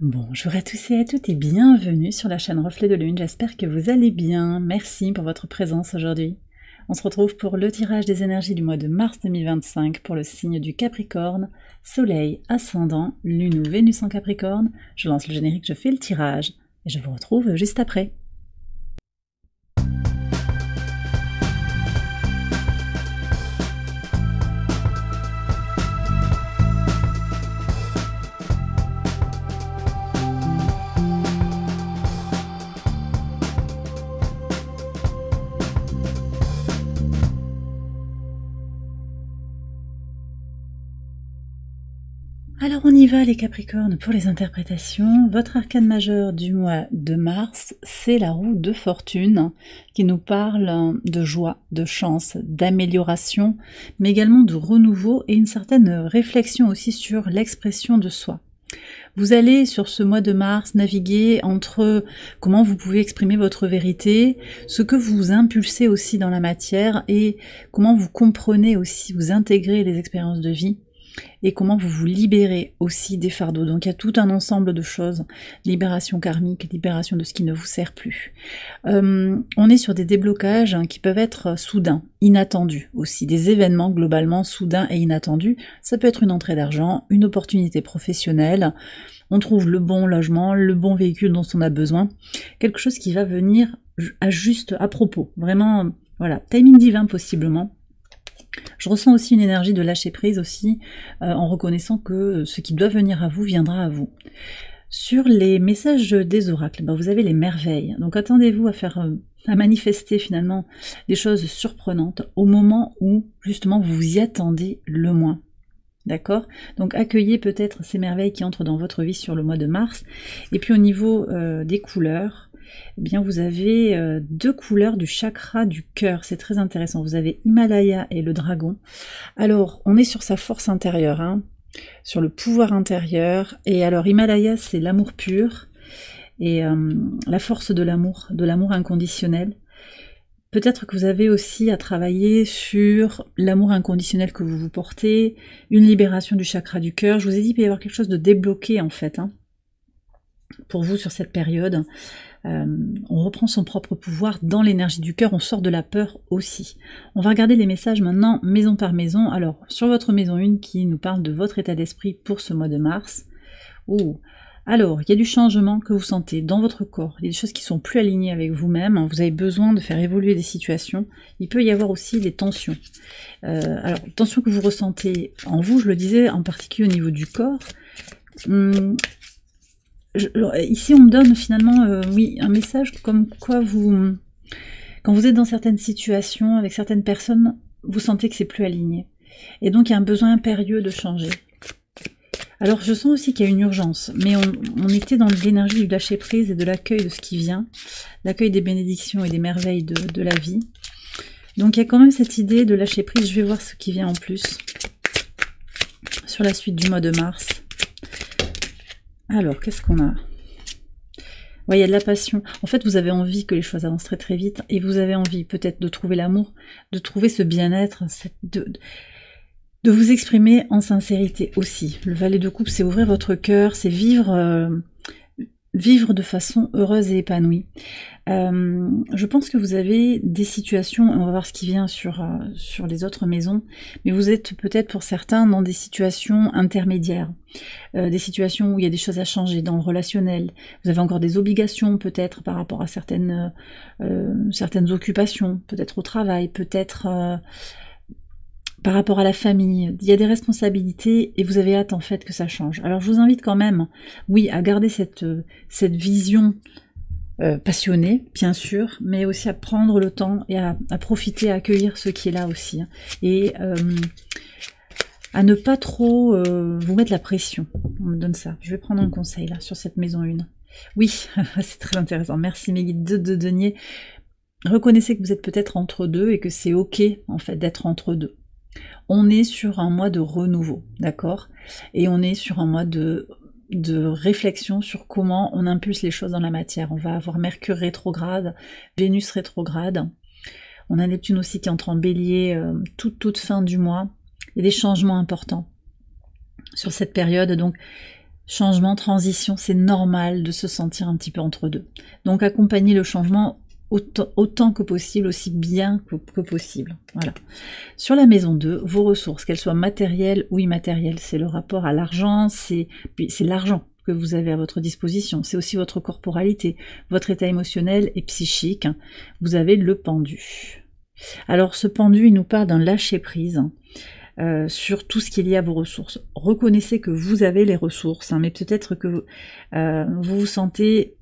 Bonjour à tous et à toutes et bienvenue sur la chaîne Reflet de Lune, j'espère que vous allez bien, merci pour votre présence aujourd'hui. On se retrouve pour le tirage des énergies du mois de mars 2025 pour le signe du Capricorne, Soleil, Ascendant, Lune ou Vénus en Capricorne. Je lance le générique, je fais le tirage et je vous retrouve juste après. Alors on y va les Capricornes pour les interprétations. Votre arcane majeur du mois de mars, c'est la roue de fortune qui nous parle de joie, de chance, d'amélioration, mais également de renouveau et une certaine réflexion aussi sur l'expression de soi. Vous allez sur ce mois de mars naviguer entre comment vous pouvez exprimer votre vérité, ce que vous impulsez aussi dans la matière et comment vous comprenez aussi, vous intégrez les expériences de vie et comment vous vous libérez aussi des fardeaux. Donc il y a tout un ensemble de choses, libération karmique, libération de ce qui ne vous sert plus. On est sur des déblocages qui peuvent être soudains, inattendus aussi, des événements globalement soudains et inattendus. Ça peut être une entrée d'argent, une opportunité professionnelle, on trouve le bon logement, le bon véhicule dont on a besoin, quelque chose qui va venir à propos, vraiment, voilà, timing divin possiblement. Je ressens aussi une énergie de lâcher prise aussi, en reconnaissant que ce qui doit venir à vous viendra à vous. Sur les messages des oracles, vous avez les merveilles. Donc attendez-vous à manifester finalement des choses surprenantes au moment où justement vous vous y attendez le moins. D'accord? Donc accueillez peut-être ces merveilles qui entrent dans votre vie sur le mois de mars. Et puis au niveau des couleurs, eh bien vous avez deux couleurs du chakra du cœur, c'est très intéressant. Vous avez Himalaya et le dragon. Alors on est sur sa force intérieure, hein, sur le pouvoir intérieur. Et alors Himalaya c'est l'amour pur et la force de l'amour inconditionnel. Peut-être que vous avez aussi à travailler sur l'amour inconditionnel que vous vous portez, une libération du chakra du cœur. Je vous ai dit qu'il peut y avoir quelque chose de débloqué en fait, hein, pour vous sur cette période. On reprend son propre pouvoir dans l'énergie du cœur, on sort de la peur aussi. On va regarder les messages maintenant maison par maison. Alors sur votre maison 1 qui nous parle de votre état d'esprit pour ce mois de mars. Alors il y a du changement que vous sentez dans votre corps, il y a des choses qui sont plus alignées avec vous-même, vous avez besoin de faire évoluer des situations. Il peut y avoir aussi des tensions. Alors tensions que vous ressentez en vous, je le disais, en particulier au niveau du corps. Ici on me donne finalement oui, un message comme quoi quand vous êtes dans certaines situations avec certaines personnes, vous sentez que c'est plus aligné. Et donc il y a un besoin impérieux de changer. Alors je sens aussi qu'il y a une urgence, mais on était dans l'énergie du lâcher prise et de l'accueil de ce qui vient, l'accueil des bénédictions et des merveilles de la vie. Donc il y a quand même cette idée de lâcher prise, je vais voir ce qui vient en plus sur la suite du mois de mars. Alors, qu'est-ce qu'on a? Ouais, il y a de la passion. En fait, vous avez envie que les choses avancent très très vite et vous avez envie peut-être de trouver l'amour, de trouver ce bien-être, de vous exprimer en sincérité aussi. Le valet de coupe, c'est ouvrir votre cœur, c'est vivre de façon heureuse et épanouie. Je pense que vous avez des situations, on va voir ce qui vient sur les autres maisons, mais vous êtes peut-être pour certains dans des situations intermédiaires, des situations où il y a des choses à changer dans le relationnel. Vous avez encore des obligations peut-être par rapport à certaines occupations, peut-être au travail, peut-être par rapport à la famille. Il y a des responsabilités et vous avez hâte en fait que ça change. Alors je vous invite quand même, oui, à garder cette vision passionnée, bien sûr, mais aussi à prendre le temps et à profiter, à accueillir ce qui est là aussi. Et à ne pas trop vous mettre la pression. On me donne ça. Je vais prendre un conseil là sur cette maison 1. Oui, c'est très intéressant. Merci mes guides de denier. Reconnaissez que vous êtes peut-être entre deux et que c'est ok en fait d'être entre deux. On est sur un mois de renouveau, d'accord? Et on est sur un mois de réflexion sur comment on impulse les choses dans la matière. On va avoir Mercure rétrograde, Vénus rétrograde. On a Neptune aussi qui entre en bélier toute fin du mois. Il y a des changements importants sur cette période. Donc changement, transition, c'est normal de se sentir un petit peu entre deux. Donc accompagnez le changement autant que possible, aussi bien que possible. Voilà. Sur la maison 2, vos ressources, qu'elles soient matérielles ou immatérielles, c'est le rapport à l'argent, c'est l'argent que vous avez à votre disposition, c'est aussi votre corporalité, votre état émotionnel et psychique. Vous avez le pendu. Alors ce pendu, il nous parle d'un lâcher-prise sur tout ce qui est lié à vos ressources. Reconnaissez que vous avez les ressources, mais peut-être que vous vous sentez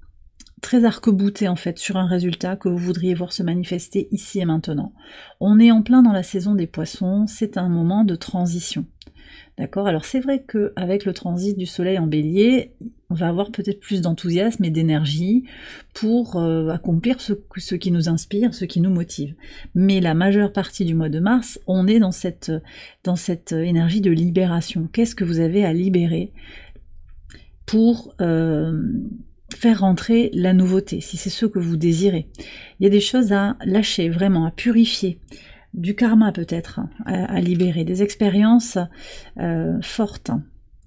très arc-bouté en fait sur un résultat que vous voudriez voir se manifester ici et maintenant. On est en plein dans la saison des poissons, c'est un moment de transition. D'accord? Alors c'est vrai qu'avec le transit du soleil en bélier, on va avoir peut-être plus d'enthousiasme et d'énergie pour accomplir ce qui nous inspire, ce qui nous motive. Mais la majeure partie du mois de mars, on est dans cette énergie de libération. Qu'est-ce que vous avez à libérer pour faire rentrer la nouveauté, si c'est ce que vous désirez? Il y a des choses à lâcher, vraiment, à purifier. Du karma peut-être à libérer, des expériences fortes,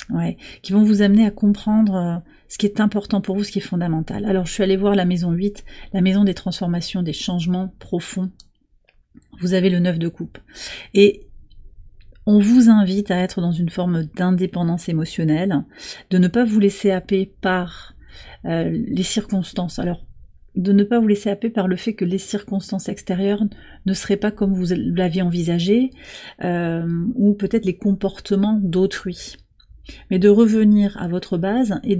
ouais, qui vont vous amener à comprendre ce qui est important pour vous, ce qui est fondamental. Alors je suis allée voir la maison 8, la maison des transformations, des changements profonds. Vous avez le 9 de coupe. Et on vous invite à être dans une forme d'indépendance émotionnelle, de ne pas vous laisser happer par les circonstances. Alors, de ne pas vous laisser happer par le fait que les circonstances extérieures ne seraient pas comme vous l'aviez envisagé, ou peut-être les comportements d'autrui. Mais de revenir à votre base et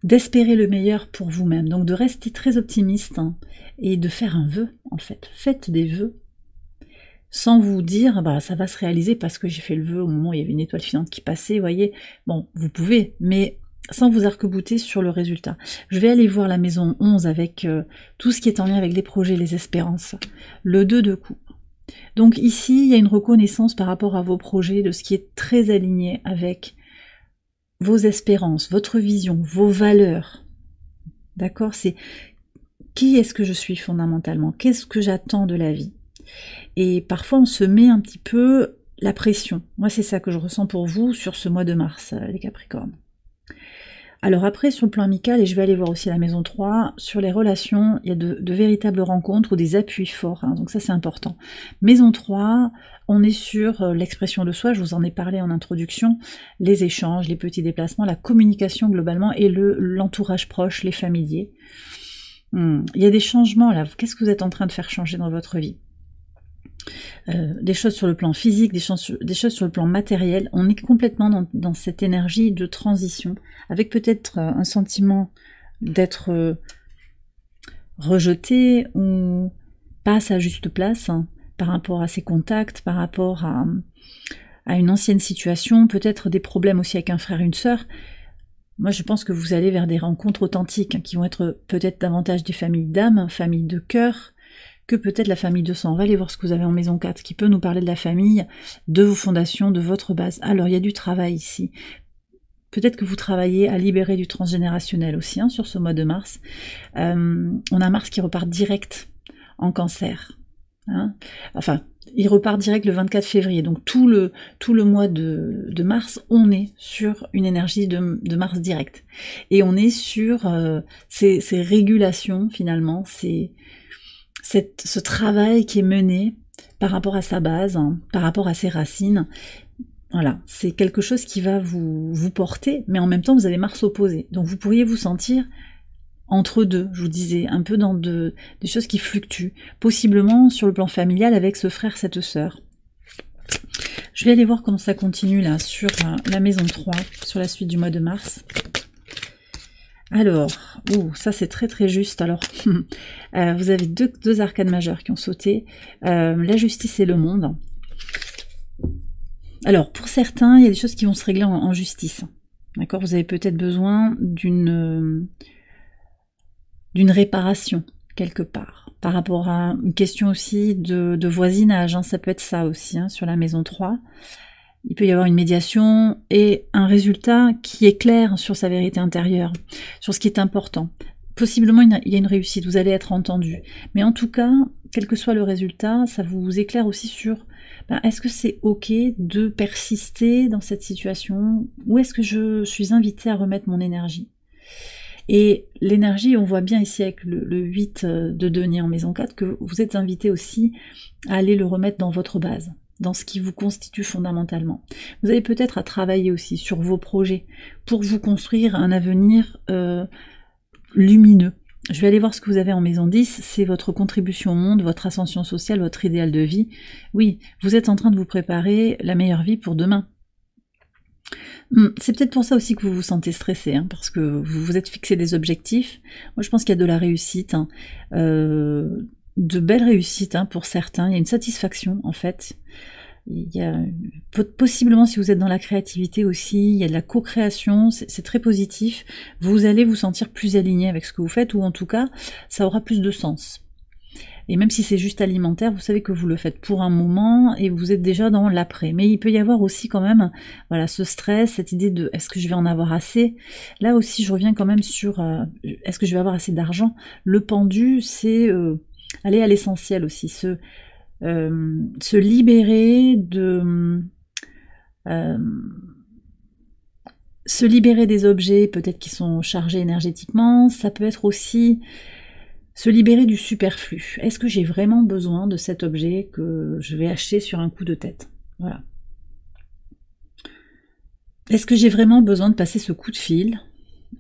d'espérer le meilleur pour vous-même. Donc de rester très optimiste et de faire un vœu, en fait. Faites des vœux sans vous dire bah ça va se réaliser parce que j'ai fait le vœu au moment où il y avait une étoile filante qui passait, vous voyez. Bon, vous pouvez, mais sans vous arc-bouter sur le résultat. Je vais aller voir la maison 11 avec tout ce qui est en lien avec les projets, les espérances. Le 2 de coupe. Donc ici, il y a une reconnaissance par rapport à vos projets, de ce qui est très aligné avec vos espérances, votre vision, vos valeurs. D'accord? C'est qui est-ce que je suis fondamentalement? Qu'est-ce que j'attends de la vie? Et parfois, on se met un petit peu la pression. Moi, c'est ça que je ressens pour vous sur ce mois de mars, les Capricornes. Alors après, sur le plan amical, et je vais aller voir aussi la maison 3, sur les relations, il y a de véritables rencontres ou des appuis forts, donc ça c'est important. Maison 3, on est sur l'expression de soi, je vous en ai parlé en introduction, les échanges, les petits déplacements, la communication globalement, et l'entourage proche, les familiers. Il y a des changements là, qu'est-ce que vous êtes en train de faire changer dans votre vie? Des choses sur le plan physique, des choses sur le plan matériel. On est complètement dans cette énergie de transition, avec peut-être un sentiment d'être rejeté ou pas à sa juste place par rapport à ses contacts, par rapport à une ancienne situation, peut-être des problèmes aussi avec un frère, une sœur. Moi, je pense que vous allez vers des rencontres authentiques qui vont être peut-être davantage des familles d'âme, familles de cœur, que peut-être la famille de sang. On va aller voir ce que vous avez en maison 4, qui peut nous parler de la famille, de vos fondations, de votre base. Alors, il y a du travail ici. Peut-être que vous travaillez à libérer du transgénérationnel aussi, sur ce mois de mars. On a Mars qui repart direct en Cancer. Enfin, il repart direct le 24 février. Donc, tout le mois de mars, on est sur une énergie de Mars direct. Et on est sur ces régulations, finalement, ce travail qui est mené par rapport à sa base, par rapport à ses racines. Voilà, c'est quelque chose qui va vous porter, mais en même temps vous avez Mars opposé. Donc vous pourriez vous sentir entre deux, je vous disais, un peu dans des choses qui fluctuent, possiblement sur le plan familial avec ce frère, cette sœur. Je vais aller voir comment ça continue là sur la maison 3, sur la suite du mois de mars. Alors, ça c'est très très juste. Alors, vous avez deux arcanes majeures qui ont sauté, la justice et le monde. Alors, pour certains, il y a des choses qui vont se régler en justice. D'accord? Vous avez peut-être besoin d'une réparation quelque part, par rapport à une question aussi de voisinage. Ça peut être ça aussi, sur la maison 3. Il peut y avoir une médiation et un résultat qui est clair sur sa vérité intérieure, sur ce qui est important. Possiblement, il y a une réussite, vous allez être entendu. Mais en tout cas, quel que soit le résultat, ça vous éclaire aussi sur ben, est-ce que c'est ok de persister dans cette situation, ou est-ce que je suis invitée à remettre mon énergie? Et l'énergie, on voit bien ici avec le 8 de denier en maison 4 que vous êtes invité aussi à aller le remettre dans votre base, dans ce qui vous constitue fondamentalement. Vous avez peut-être à travailler aussi sur vos projets pour vous construire un avenir lumineux. Je vais aller voir ce que vous avez en maison 10, c'est votre contribution au monde, votre ascension sociale, votre idéal de vie. Oui, vous êtes en train de vous préparer la meilleure vie pour demain. C'est peut-être pour ça aussi que vous vous sentez stressé, hein, parce que vous vous êtes fixé des objectifs. Moi, je pense qu'il y a de la réussite, hein, de belles réussites hein, pour certains. Il y a une satisfaction, en fait. Il y a possiblement, si vous êtes dans la créativité aussi, il y a de la co-création, c'est très positif. Vous allez vous sentir plus aligné avec ce que vous faites, ou en tout cas, ça aura plus de sens. Et même si c'est juste alimentaire, vous savez que vous le faites pour un moment et vous êtes déjà dans l'après. Mais il peut y avoir aussi quand même voilà, ce stress, cette idée de est-ce que je vais en avoir assez? Là aussi, je reviens quand même sur est-ce que je vais avoir assez d'argent? Le pendu, c'est aller à l'essentiel aussi, se libérer de... se libérer des objets peut-être qui sont chargés énergétiquement, ça peut être aussi se libérer du superflu. Est-ce que j'ai vraiment besoin de cet objet que je vais acheter sur un coup de tête? Voilà. Est-ce que j'ai vraiment besoin de passer ce coup de fil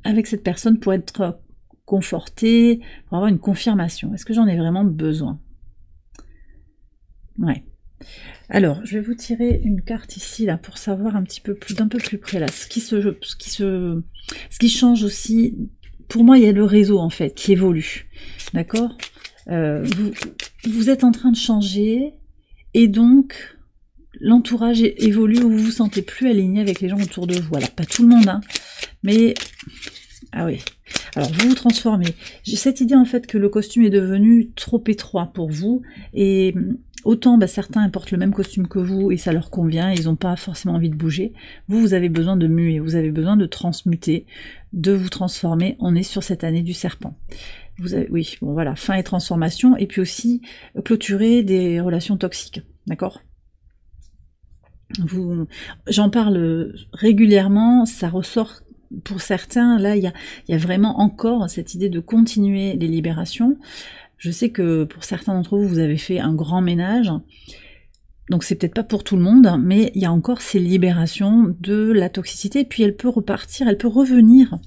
avec cette personne pour être confortée, pour avoir une confirmation? Est-ce que j'en ai vraiment besoin? Ouais. Alors, je vais vous tirer une carte ici là pour savoir un petit peu plus, d'un peu plus près là, ce qui change aussi. Pour moi, il y a le réseau en fait qui évolue, d'accord? Vous êtes en train de changer et donc l'entourage évolue où vous vous sentez plus aligné avec les gens autour de vous. Alors pas tout le monde, hein, mais ah oui. Alors vous vous transformez. J'ai cette idée en fait que le costume est devenu trop étroit pour vous et autant certains portent le même costume que vous et ça leur convient, ils n'ont pas forcément envie de bouger. Vous avez besoin de muer, vous avez besoin de transmuter, de vous transformer. On est sur cette année du serpent. Vous avez, oui, bon voilà, fin et transformation, et puis aussi clôturer des relations toxiques, d'accord? J'en parle régulièrement, ça ressort pour certains. Là, il y a vraiment encore cette idée de continuer les libérations. Je sais que pour certains d'entre vous, vous avez fait un grand ménage, donc c'est peut-être pas pour tout le monde, mais il y a encore ces libérations de la toxicité, et puis elle peut repartir, elle peut revenir,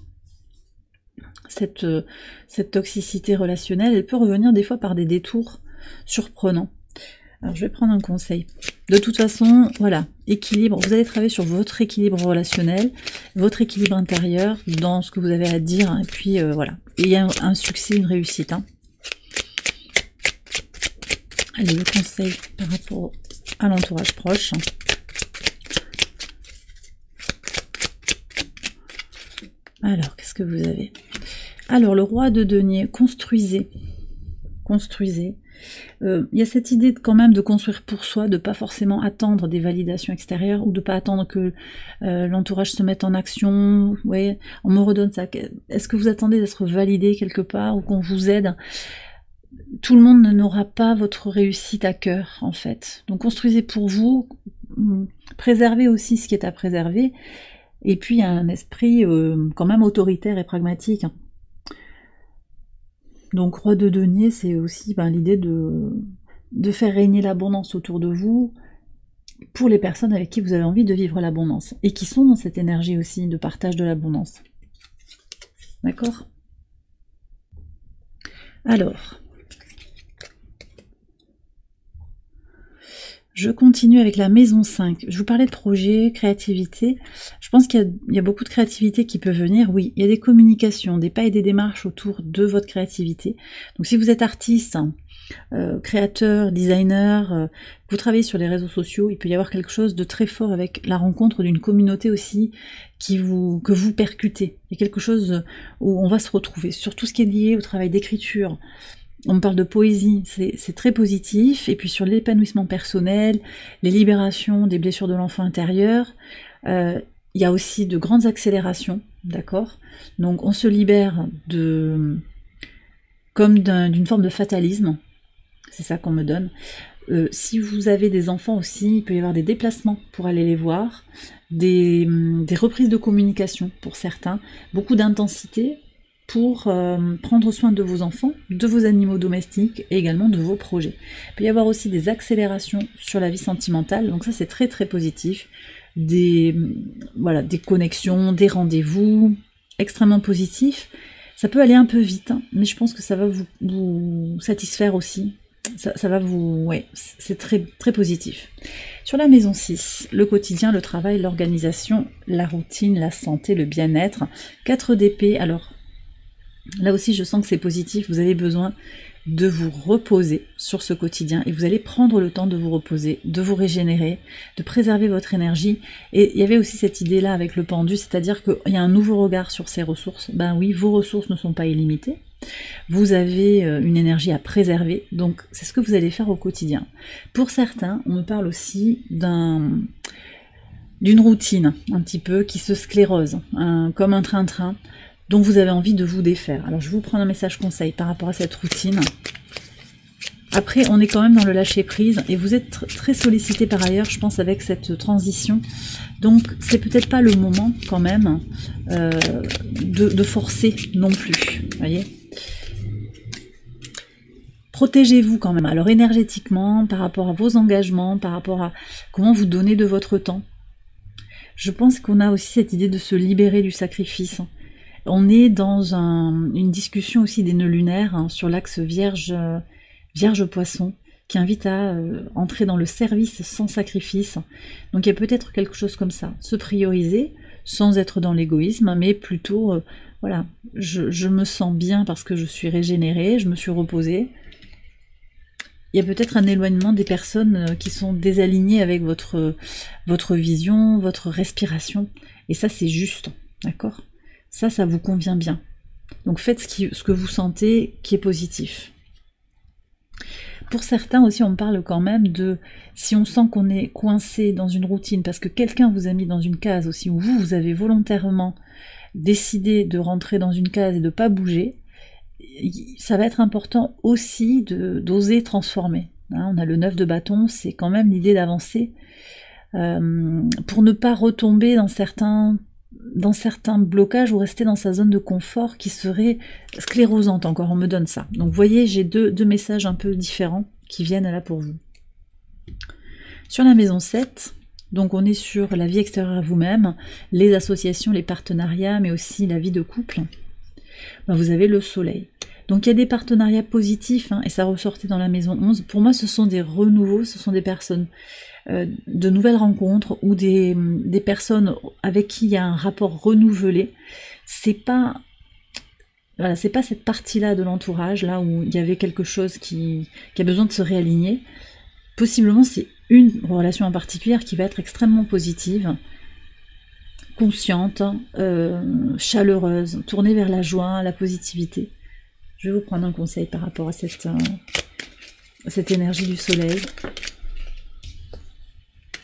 cette toxicité relationnelle, elle peut revenir des fois par des détours surprenants. Alors je vais prendre un conseil. De toute façon, voilà, équilibre, vous allez travailler sur votre équilibre relationnel, votre équilibre intérieur, dans ce que vous avez à dire, et puis voilà. Et il y a un succès, une réussite, hein. Allez, le conseil par rapport à l'entourage proche. Alors, qu'est-ce que vous avez? Alors, le roi de denier, construisez. Construisez. Il y a cette idée quand même de construire pour soi, de pas forcément attendre des validations extérieures, ou de pas attendre que l'entourage se mette en action. Ouais, on me redonne ça. Est-ce que vous attendez d'être validé quelque part, ou qu'on vous aide? Tout le monde n'aura pas votre réussite à cœur, en fait. Donc construisez pour vous, préservez aussi ce qui est à préserver, et puis il y a un esprit quand même autoritaire et pragmatique. Donc roi de denier, c'est aussi l'idée de faire régner l'abondance autour de vous, pour les personnes avec qui vous avez envie de vivre l'abondance, et qui sont dans cette énergie aussi de partage de l'abondance. D'accord? Alors... je continue avec la maison 5. Je vous parlais de projet, créativité. Je pense qu'il y a beaucoup de créativité qui peut venir. Oui, il y a des communications, des pas et des démarches autour de votre créativité. Donc si vous êtes artiste, créateur, designer, vous travaillez sur les réseaux sociaux, il peut y avoir quelque chose de très fort avec la rencontre d'une communauté aussi que vous percutez. Il y a quelque chose où on va se retrouver. Sur tout ce qui est lié au travail d'écriture, on me parle de poésie, c'est très positif. Et puis sur l'épanouissement personnel, les libérations des blessures de l'enfant intérieur, il y a aussi de grandes accélérations, d'accord? Donc on se libère comme d'une forme de fatalisme, c'est ça qu'on me donne. Si vous avez des enfants aussi, il peut y avoir des déplacements pour aller les voir, des reprises de communication pour certains, beaucoup d'intensité pour prendre soin de vos enfants, de vos animaux domestiques et également de vos projets. Il peut y avoir aussi des accélérations sur la vie sentimentale, donc ça c'est très très positif. Des connexions, des rendez-vous extrêmement positifs. Ça peut aller un peu vite, hein, mais je pense que ça va vous satisfaire aussi. Ça va vous... Ouais, c'est très, très positif. Sur la maison 6, le quotidien, le travail, l'organisation, la routine, la santé, le bien-être. 4 d'épée, alors là aussi je sens que c'est positif, vous avez besoin de vous reposer sur ce quotidien et vous allez prendre le temps de vous reposer, de vous régénérer, de préserver votre énergie. Et il y avait aussi cette idée-là avec le pendu, c'est-à-dire qu'il y a un nouveau regard sur ces ressources. Ben oui, vos ressources ne sont pas illimitées. Vous avez une énergie à préserver, donc c'est ce que vous allez faire au quotidien. Pour certains, on me parle aussi d'une routine un petit peu qui se sclérose, comme un train-train, dont vous avez envie de vous défaire. Alors je vais vous prendre un message conseil par rapport à cette routine. Après, on est quand même dans le lâcher-prise, et vous êtes très sollicité par ailleurs, je pense, avec cette transition. Donc c'est peut-être pas le moment quand même de forcer non plus, voyez. Protégez-vous quand même, alors énergétiquement, par rapport à vos engagements, par rapport à comment vous donnez de votre temps. Je pense qu'on a aussi cette idée de se libérer du sacrifice. On est dans une discussion aussi des nœuds lunaires hein, sur l'axe Vierge-Poisson, qui invite à entrer dans le service sans sacrifice. Donc il y a peut-être quelque chose comme ça, se prioriser, sans être dans l'égoïsme, mais plutôt, voilà, je me sens bien parce que je suis régénérée, je me suis reposée. Il y a peut-être un éloignement des personnes qui sont désalignées avec votre vision, votre respiration. Et ça, c'est juste, d'accord ? Ça vous convient bien. Donc faites ce que vous sentez qui est positif. Pour certains aussi, on me parle quand même de si on sent qu'on est coincé dans une routine, parce que quelqu'un vous a mis dans une case aussi, où vous avez volontairement décidé de rentrer dans une case et de ne pas bouger, ça va être important aussi d'oser transformer. Hein, on a le 9 de bâton, c'est quand même l'idée d'avancer pour ne pas retomber dans certains blocages ou rester dans sa zone de confort qui serait sclérosante encore, on me donne ça. Donc vous voyez, j'ai deux messages un peu différents qui viennent là pour vous. Sur la maison 7, donc on est sur la vie extérieure à vous-même, les associations, les partenariats, mais aussi la vie de couple. Ben, vous avez le soleil. Donc il y a des partenariats positifs, hein, et ça ressortait dans la maison 11. Pour moi, ce sont des renouveaux, ce sont des personnes, de nouvelles rencontres, ou des personnes avec qui il y a un rapport renouvelé. C'est pas cette partie-là de l'entourage, là où il y avait quelque chose qui a besoin de se réaligner. Possiblement, c'est une relation en particulier qui va être extrêmement positive, consciente, chaleureuse, tournée vers la joie, la positivité. Je vais vous prendre un conseil par rapport à cette énergie du soleil.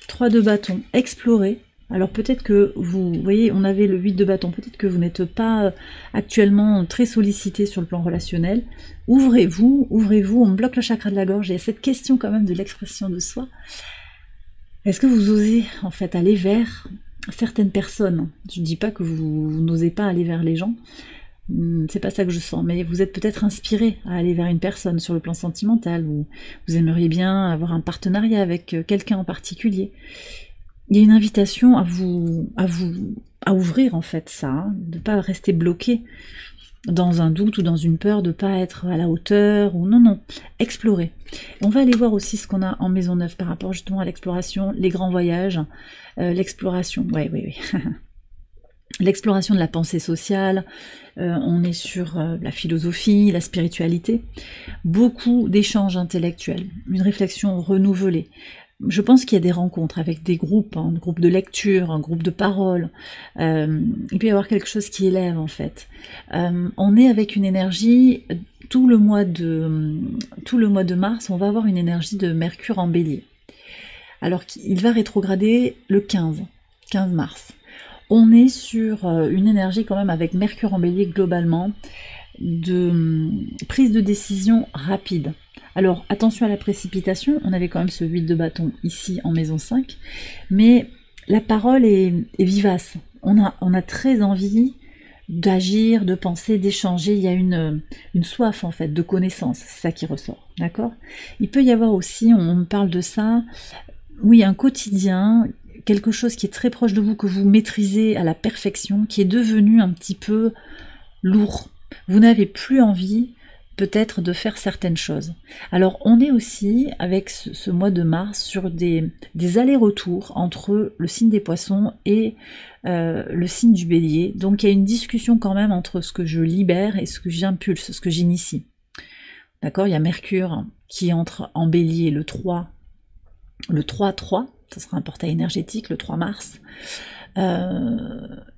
3 de bâton, explorer. Alors peut-être que vous voyez, on avait le 8 de bâton, peut-être que vous n'êtes pas actuellement très sollicité sur le plan relationnel. Ouvrez-vous, on me bloque le chakra de la gorge, et il y a cette question quand même de l'expression de soi. Est-ce que vous osez en fait aller vers certaines personnes? Je ne dis pas que vous n'osez pas aller vers les gens, c'est pas ça que je sens, mais vous êtes peut-être inspiré à aller vers une personne sur le plan sentimental, ou vous aimeriez bien avoir un partenariat avec quelqu'un en particulier. Il y a une invitation à ouvrir en fait ça, hein, de ne pas rester bloqué dans un doute ou dans une peur de ne pas être à la hauteur, ou non, explorer. On va aller voir aussi ce qu'on a en maison 9 par rapport justement à l'exploration, les grands voyages, l'exploration, oui. L'exploration de la pensée sociale, on est sur la philosophie, la spiritualité, beaucoup d'échanges intellectuels, une réflexion renouvelée. Je pense qu'il y a des rencontres avec des groupes, un groupe de lecture, un groupe de parole. Il peut y avoir quelque chose qui élève en fait. On est avec une énergie, tout le mois de mars, on va avoir une énergie de Mercure en Bélier. Alors il va rétrograder le 15 mars. On est sur une énergie quand même avec Mercure en Bélier globalement, prise de décision rapide. Alors attention à la précipitation, on avait quand même ce 8 de bâton ici en maison 5, mais la parole est vivace. On a très envie d'agir, de penser, d'échanger. Il y a une soif en fait de connaissance, c'est ça qui ressort, d'accord? Il peut y avoir aussi, on me parle de ça, oui, un quotidien, quelque chose qui est très proche de vous, que vous maîtrisez à la perfection, qui est devenu un petit peu lourd. Vous n'avez plus envie peut-être de faire certaines choses. Alors on est aussi avec ce mois de mars sur des allers-retours entre le signe des poissons et le signe du bélier. Donc il y a une discussion quand même entre ce que je libère et ce que j'impulse, ce que j'initie. D'accord? Il y a Mercure qui entre en bélier le 3-3, ça sera un portail énergétique le 3 mars.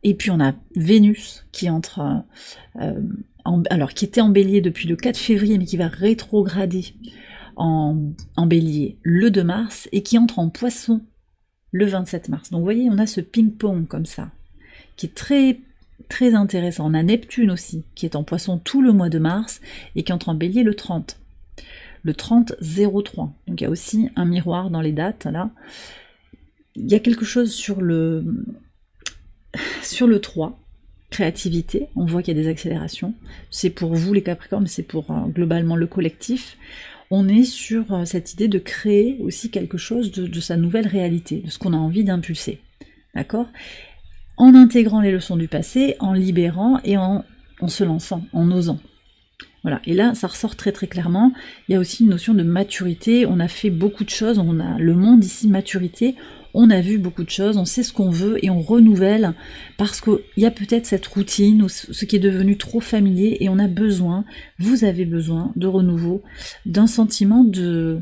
Et puis on a Vénus qui entre alors qui était en bélier depuis le 4 février mais qui va rétrograder en bélier le 2 mars et qui entre en poisson le 27 mars. Donc vous voyez, on a ce ping-pong comme ça qui est très très intéressant. On a Neptune aussi qui est en poisson tout le mois de mars et qui entre en bélier le 30. Le 30-03. Donc il y a aussi un miroir dans les dates là. Il y a quelque chose sur le 3, créativité, on voit qu'il y a des accélérations, c'est pour vous les Capricornes, mais c'est pour globalement le collectif. On est sur cette idée de créer aussi quelque chose de sa nouvelle réalité, de ce qu'on a envie d'impulser, d'accord? En intégrant les leçons du passé, en libérant et en se lançant, en osant. Voilà, et là ça ressort très très clairement. Il y a aussi une notion de maturité, on a fait beaucoup de choses, on a le monde ici maturité, on a vu beaucoup de choses, on sait ce qu'on veut et on renouvelle parce qu'il y a peut-être cette routine ou ce qui est devenu trop familier et on a besoin, vous avez besoin de renouveau, d'un sentiment de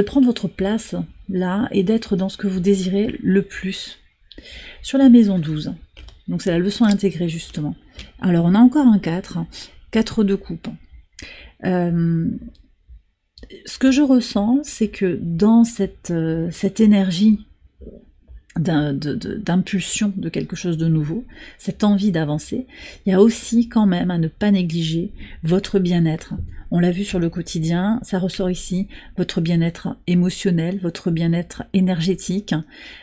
prendre votre place là et d'être dans ce que vous désirez le plus. Sur la maison 12, donc c'est la leçon intégrée justement. Alors on a encore un 4 de coupe. Ce que je ressens, c'est que dans cette énergie d'impulsion de quelque chose de nouveau, cette envie d'avancer, il y a aussi quand même à ne pas négliger votre bien-être. On l'a vu sur le quotidien, ça ressort ici, votre bien-être émotionnel, votre bien-être énergétique,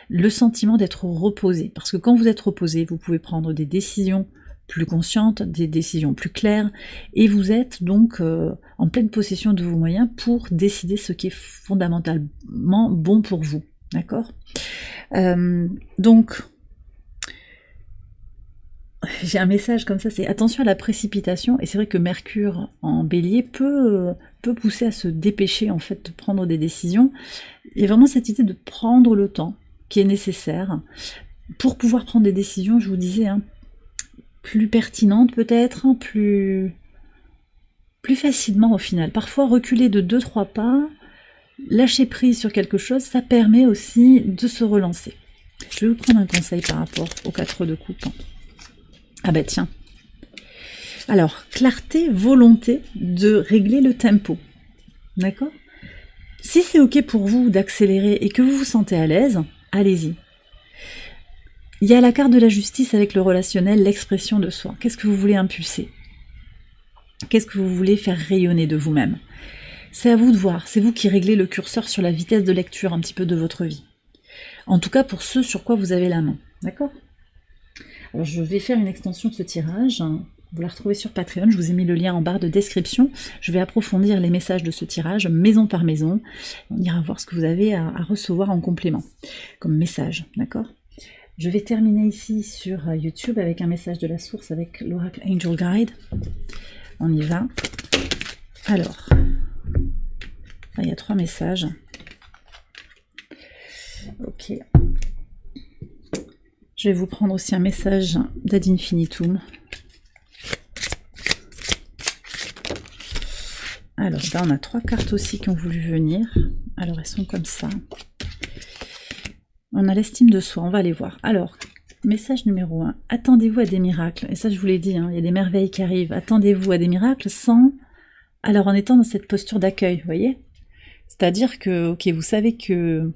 le sentiment d'être reposé. Parce que quand vous êtes reposé, vous pouvez prendre des décisions plus conscientes, des décisions plus claires, et vous êtes donc en pleine possession de vos moyens pour décider ce qui est fondamentalement bon pour vous, d'accord? Donc, j'ai un message comme ça, c'est attention à la précipitation, et c'est vrai que Mercure en bélier peut pousser à se dépêcher en fait de prendre des décisions. Il y a vraiment cette idée de prendre le temps qui est nécessaire pour pouvoir prendre des décisions, je vous disais, hein, plus pertinente peut-être, plus facilement au final. Parfois reculer de 2-3 pas, lâcher prise sur quelque chose, ça permet aussi de se relancer. Je vais vous prendre un conseil par rapport aux 4 de coupe. Ah bah tiens. Alors, clarté, volonté de régler le tempo. D'accord? Si c'est ok pour vous d'accélérer et que vous vous sentez à l'aise, allez-y. Il y a la carte de la justice avec le relationnel, l'expression de soi. Qu'est-ce que vous voulez impulser? Qu'est-ce que vous voulez faire rayonner de vous-même? C'est à vous de voir, c'est vous qui réglez le curseur sur la vitesse de lecture un petit peu de votre vie. En tout cas pour ce sur quoi vous avez la main, d'accord? Alors je vais faire une extension de ce tirage, vous la retrouvez sur Patreon, je vous ai mis le lien en barre de description. Je vais approfondir les messages de ce tirage, maison par maison. On ira voir ce que vous avez à recevoir en complément, comme message, d'accord? Je vais terminer ici sur YouTube avec un message de la source avec l'Oracle Angel Guide. On y va. Alors, il y a 3 messages. Ok. Je vais vous prendre aussi un message d'Ad Infinitum. Alors là, on a 3 cartes aussi qui ont voulu venir. Alors, elles sont comme ça. On a l'estime de soi, on va aller voir. Alors, message numéro 1, attendez-vous à des miracles. Et ça, je vous l'ai dit, hein, il y a des merveilles qui arrivent. Attendez-vous à des miracles sans... Alors, en étant dans cette posture d'accueil, vous voyez? C'est-à-dire que, ok, vous savez que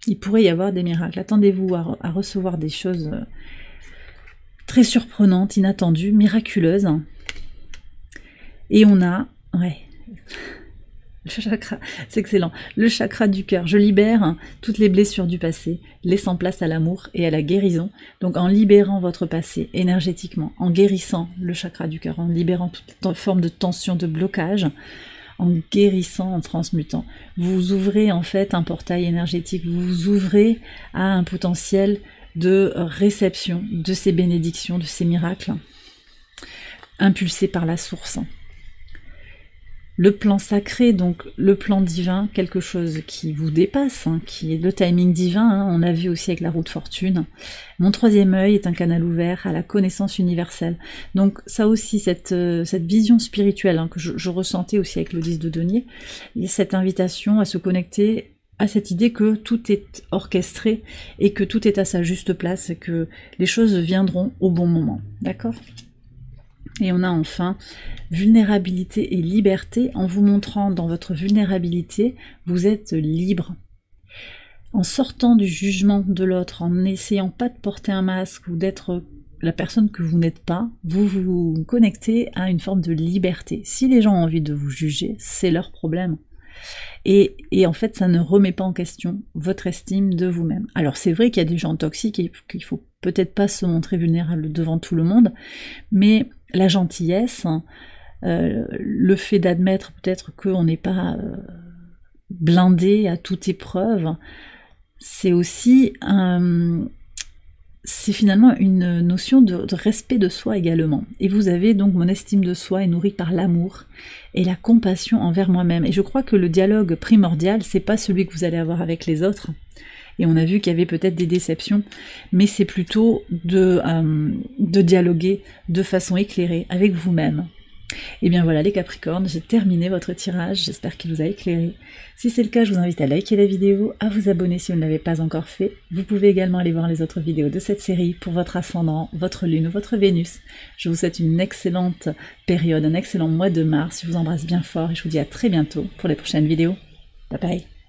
il pourrait y avoir des miracles. Attendez-vous à recevoir des choses très surprenantes, inattendues, miraculeuses. Et on a, ouais, le chakra, c'est excellent, le chakra du cœur. Je libère toutes les blessures du passé, laissant place à l'amour et à la guérison. Donc en libérant votre passé énergétiquement, en guérissant le chakra du cœur, en libérant toute forme de tension, de blocage, en guérissant, en transmutant, vous ouvrez en fait un portail énergétique, vous vous ouvrez à un potentiel de réception de ces bénédictions, de ces miracles, impulsés par la source. Le plan sacré, donc le plan divin, quelque chose qui vous dépasse, qui est le timing divin, on a vu aussi avec la roue de fortune. Mon troisième œil est un canal ouvert à la connaissance universelle. Donc ça aussi, cette vision spirituelle que je ressentais aussi avec le 10 de denier, et cette invitation à se connecter à cette idée que tout est orchestré et que tout est à sa juste place et que les choses viendront au bon moment. D'accord ? Et on a enfin vulnérabilité et liberté. En vous montrant dans votre vulnérabilité, vous êtes libre. En sortant du jugement de l'autre, en n'essayant pas de porter un masque ou d'être la personne que vous n'êtes pas, vous vous connectez à une forme de liberté. Si les gens ont envie de vous juger, c'est leur problème. Et en fait, ça ne remet pas en question votre estime de vous-même. Alors c'est vrai qu'il y a des gens toxiques et qu'il faut peut-être pas se montrer vulnérable devant tout le monde, mais la gentillesse, le fait d'admettre peut-être qu'on n'est pas blindé à toute épreuve, c'est aussi c'est finalement une notion de respect de soi également. Et vous avez donc mon estime de soi est nourrie par l'amour et la compassion envers moi-même. Et je crois que le dialogue primordial, c'est pas celui que vous allez avoir avec les autres. Et on a vu qu'il y avait peut-être des déceptions, mais c'est plutôt de dialoguer de façon éclairée avec vous-même. Et bien voilà les Capricornes, j'ai terminé votre tirage, j'espère qu'il vous a éclairé. Si c'est le cas, je vous invite à liker la vidéo, à vous abonner si vous ne l'avez pas encore fait. Vous pouvez également aller voir les autres vidéos de cette série pour votre ascendant, votre lune ou votre Vénus. Je vous souhaite une excellente période, un excellent mois de mars, je vous embrasse bien fort et je vous dis à très bientôt pour les prochaines vidéos. Bye bye.